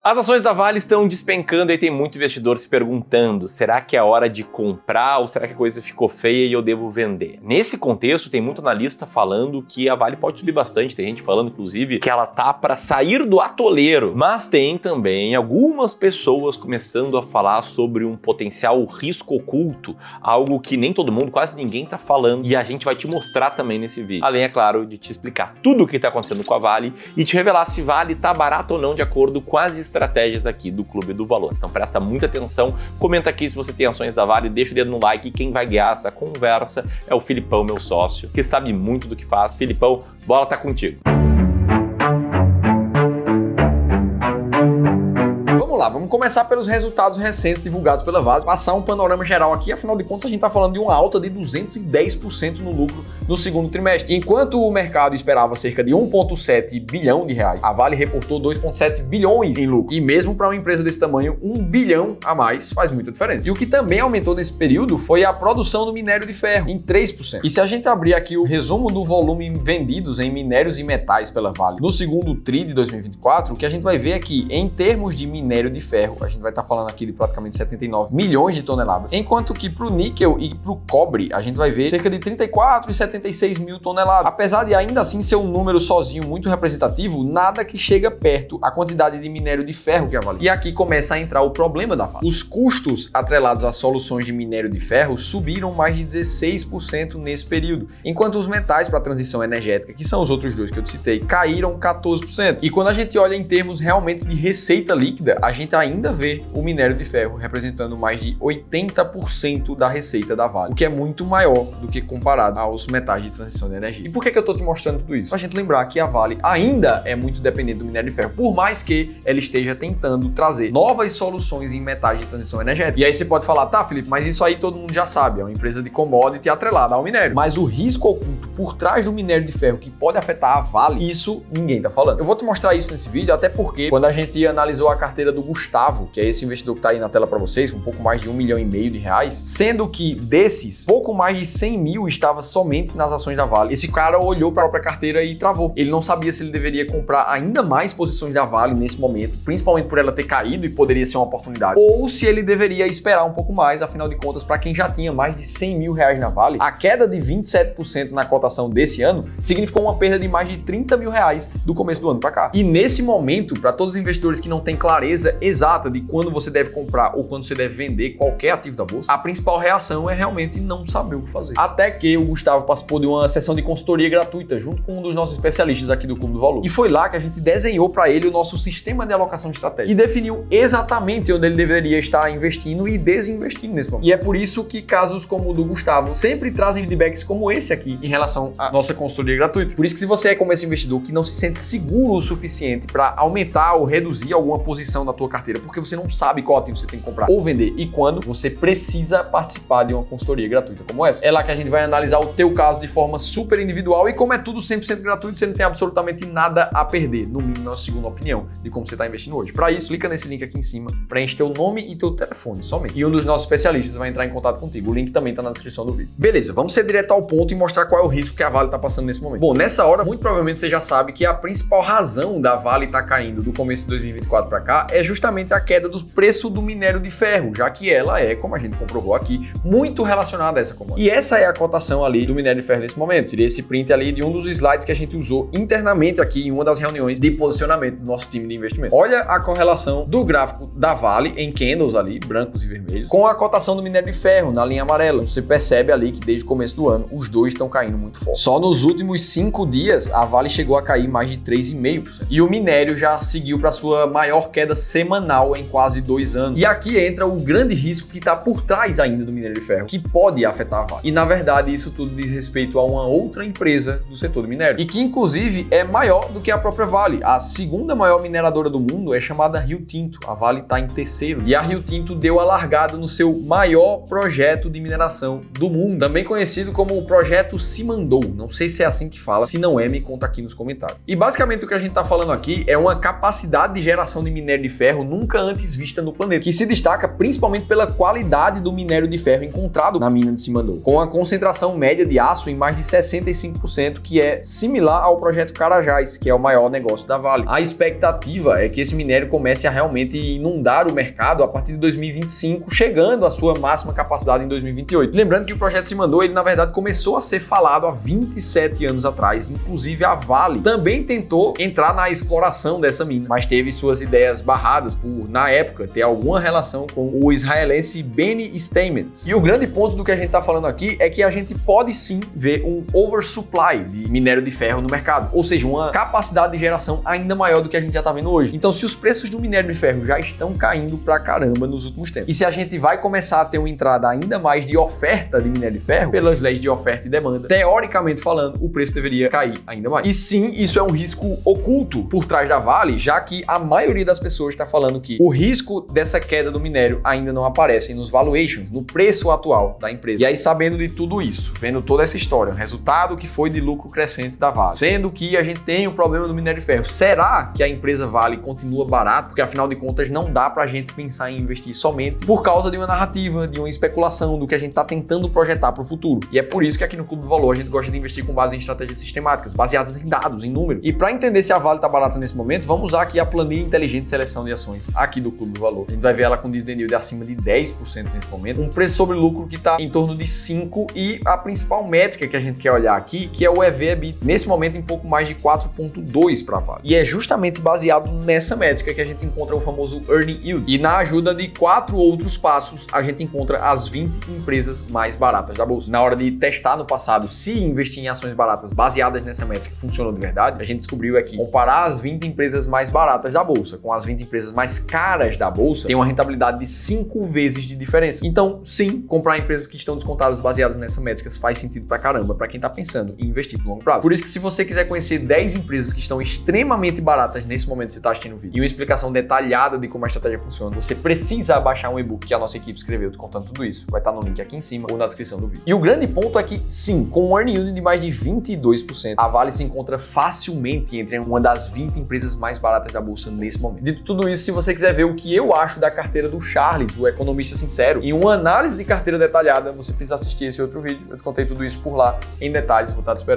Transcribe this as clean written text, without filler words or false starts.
As ações da Vale estão despencando e tem muito investidor se perguntando, será que é hora de comprar ou será que a coisa ficou feia e eu devo vender? Nesse contexto, tem muito analista falando que a Vale pode subir bastante, tem gente falando, inclusive, que ela tá para sair do atoleiro, mas tem também algumas pessoas começando a falar sobre um potencial risco oculto, algo que nem todo mundo, quase ninguém tá falando, e a gente vai te mostrar também nesse vídeo. Além, é claro, de te explicar tudo o que tá acontecendo com a Vale e te revelar se Vale tá barato ou não de acordo com as estratégias aqui do Clube do Valor. Então presta muita atenção, comenta aqui se você tem ações da Vale, deixa o dedo no like, quem vai guiar essa conversa é o Filipão, meu sócio, que sabe muito do que faz. Filipão, bola tá contigo. Vamos começar pelos resultados recentes divulgados pela Vale, passar um panorama geral aqui, afinal de contas a gente está falando de uma alta de 210% no lucro no segundo trimestre. Enquanto o mercado esperava cerca de 1,7 bilhão de reais, a Vale reportou 2,7 bilhões em lucro. E mesmo para uma empresa desse tamanho, 1 bilhão a mais faz muita diferença. E o que também aumentou nesse período foi a produção do minério de ferro, em 3%. E se a gente abrir aqui o resumo do volume vendidos em minérios e metais pela Vale no segundo TRI de 2024, o que a gente vai ver é que, em termos de minério de ferro, a gente vai estar falando aqui de praticamente 79 milhões de toneladas, enquanto que para o níquel e para o cobre, a gente vai ver cerca de 34 e 76 mil toneladas. Apesar de ainda assim ser um número sozinho muito representativo, nada que chega perto a quantidade de minério de ferro que a Vale. E aqui começa a entrar o problema da Vale. Os custos atrelados às soluções de minério de ferro subiram mais de 16% nesse período, enquanto os metais para a transição energética, que são os outros dois que eu citei, caíram 14%. E quando a gente olha em termos realmente de receita líquida, a gente ainda vê o minério de ferro representando mais de 80% da receita da Vale, o que é muito maior do que comparado aos metais de transição de energia. E por que eu tô te mostrando tudo isso? Pra gente lembrar que a Vale ainda é muito dependente do minério de ferro, por mais que ela esteja tentando trazer novas soluções em metais de transição energética. E aí você pode falar, tá, Felipe, mas isso aí todo mundo já sabe, é uma empresa de commodity atrelada ao minério. Mas o risco oculto por trás do minério de ferro que pode afetar a Vale, isso ninguém tá falando. Eu vou te mostrar isso nesse vídeo, até porque quando a gente analisou a carteira do Gustavo, que é esse investidor que tá aí na tela para vocês, com um pouco mais de 1,5 milhão de reais, sendo que desses, pouco mais de 100 mil estava somente nas ações da Vale. Esse cara olhou para a própria carteira e travou. Ele não sabia se ele deveria comprar ainda mais posições da Vale nesse momento, principalmente por ela ter caído e poderia ser uma oportunidade, ou se ele deveria esperar um pouco mais, afinal de contas, para quem já tinha mais de 100 mil reais na Vale, a queda de 27% na cotação desse ano significou uma perda de mais de 30 mil reais do começo do ano para cá. E nesse momento, para todos os investidores que não têm clareza exata de quando você deve comprar ou quando você deve vender qualquer ativo da bolsa, a principal reação é realmente não saber o que fazer. Até que o Gustavo participou de uma sessão de consultoria gratuita junto com um dos nossos especialistas aqui do Clube do Valor. E foi lá que a gente desenhou para ele o nosso sistema de alocação de estratégia e definiu exatamente onde ele deveria estar investindo e desinvestindo nesse momento. E é por isso que casos como o do Gustavo sempre trazem feedbacks como esse aqui em relação à nossa consultoria gratuita. Por isso que se você é como esse investidor que não se sente seguro o suficiente para aumentar ou reduzir alguma posição da tua carteira, porque você não sabe qual ativo você tem que comprar ou vender e quando, você precisa participar de uma consultoria gratuita como essa. É lá que a gente vai analisar o teu caso de forma super individual e como é tudo 100% gratuito, você não tem absolutamente nada a perder, no mínimo, na segunda opinião de como você está investindo hoje. Para isso, clica nesse link aqui em cima, preenche teu nome e teu telefone somente. E um dos nossos especialistas vai entrar em contato contigo. O link também está na descrição do vídeo. Beleza, vamos ser direto ao ponto e mostrar qual é o risco que a Vale está passando nesse momento. Bom, nessa hora, muito provavelmente você já sabe que a principal razão da Vale estar caindo do começo de 2024 para cá é justamente a queda do preço do minério de ferro, já que ela é, como a gente comprovou aqui, muito relacionada a essa commodity. E essa é a cotação ali do minério de ferro nesse momento. Tirei esse print ali de um dos slides que a gente usou internamente aqui em uma das reuniões de posicionamento do nosso time de investimento. Olha a correlação do gráfico da Vale em candles ali, brancos e vermelhos, com a cotação do minério de ferro na linha amarela. Você percebe ali que desde o começo do ano os dois estão caindo muito forte. Só nos últimos 5 dias a Vale chegou a cair mais de 3,5%. E o minério já seguiu para sua maior queda semanal em quase 2 anos. E aqui entra o grande risco que está por trás ainda do minério de ferro, que pode afetar a Vale. E na verdade isso tudo diz respeito a uma outra empresa do setor do minério, e que inclusive é maior do que a própria Vale. A segunda maior mineradora do mundo é chamada Rio Tinto. A Vale está em terceiro. E a Rio Tinto deu a largada no seu maior projeto de mineração do mundo, também conhecido como o projeto Simandou. Não sei se é assim que fala, se não é, me conta aqui nos comentários. E basicamente o que a gente está falando aqui é uma capacidade de geração de minério de ferro nunca antes vista no planeta, que se destaca principalmente pela qualidade do minério de ferro encontrado na mina de Simandou, com a concentração média de aço espaço em mais de 65%, que é similar ao projeto Carajás, que é o maior negócio da Vale. A expectativa é que esse minério comece a realmente inundar o mercado a partir de 2025, chegando à sua máxima capacidade em 2028. Lembrando que o projeto Simandou, ele na verdade começou a ser falado há 27 anos atrás, inclusive a Vale também tentou entrar na exploração dessa mina, mas teve suas ideias barradas por, na época, ter alguma relação com o israelense Benny Steinmetz. E o grande ponto do que a gente está falando aqui é que a gente pode sim ver um oversupply de minério de ferro no mercado, ou seja, uma capacidade de geração ainda maior do que a gente já está vendo hoje. Então, se os preços do minério de ferro já estão caindo pra caramba nos últimos tempos, e se a gente vai começar a ter uma entrada ainda mais de oferta de minério de ferro, pelas leis de oferta e demanda, teoricamente falando, o preço deveria cair ainda mais. E sim, isso é um risco oculto por trás da Vale, já que a maioria das pessoas está falando que o risco dessa queda do minério ainda não aparece nos valuations, no preço atual da empresa. E aí, sabendo de tudo isso, vendo toda essa história, o resultado que foi de lucro crescente da Vale, sendo que a gente tem o problema do minério de ferro, será que a empresa Vale continua barata? Porque afinal de contas não dá pra gente pensar em investir somente por causa de uma narrativa, de uma especulação, do que a gente tá tentando projetar para o futuro. E é por isso que aqui no Clube do Valor a gente gosta de investir com base em estratégias sistemáticas, baseadas em dados, em números. E para entender se a Vale tá barata nesse momento, vamos usar aqui a planilha inteligente de seleção de ações aqui do Clube do Valor. A gente vai ver ela com dividend yield acima de 10% nesse momento, um preço sobre lucro que tá em torno de 5 e a principal métrica que a gente quer olhar aqui, que é o EV/EBITDA, nesse momento em pouco mais de 4.2 para a Vale. E é justamente baseado nessa métrica que a gente encontra o famoso Earning Yield. E na ajuda de 4 outros passos, a gente encontra as 20 empresas mais baratas da bolsa. Na hora de testar no passado se investir em ações baratas baseadas nessa métrica funcionou de verdade, a gente descobriu aqui comparar as 20 empresas mais baratas da bolsa com as 20 empresas mais caras da bolsa tem uma rentabilidade de 5 vezes de diferença. Então, sim, comprar empresas que estão descontadas baseadas nessa métrica faz sentido pra caramba pra quem tá pensando em investir por longo prazo. Por isso que se você quiser conhecer 10 empresas que estão extremamente baratas nesse momento que você tá assistindo o vídeo e uma explicação detalhada de como a estratégia funciona, você precisa baixar um e-book que a nossa equipe escreveu te contando tudo isso. Vai estar no link aqui em cima ou na descrição do vídeo. E o grande ponto é que, sim, com um earning yield de mais de 22%, a Vale se encontra facilmente entre uma das 20 empresas mais baratas da bolsa nesse momento. Dito tudo isso, se você quiser ver o que eu acho da carteira do Charles, o economista sincero, em uma análise de carteira detalhada, você precisa assistir esse outro vídeo. Eu te contei tudo isso por lá em detalhes, vou estar te esperando.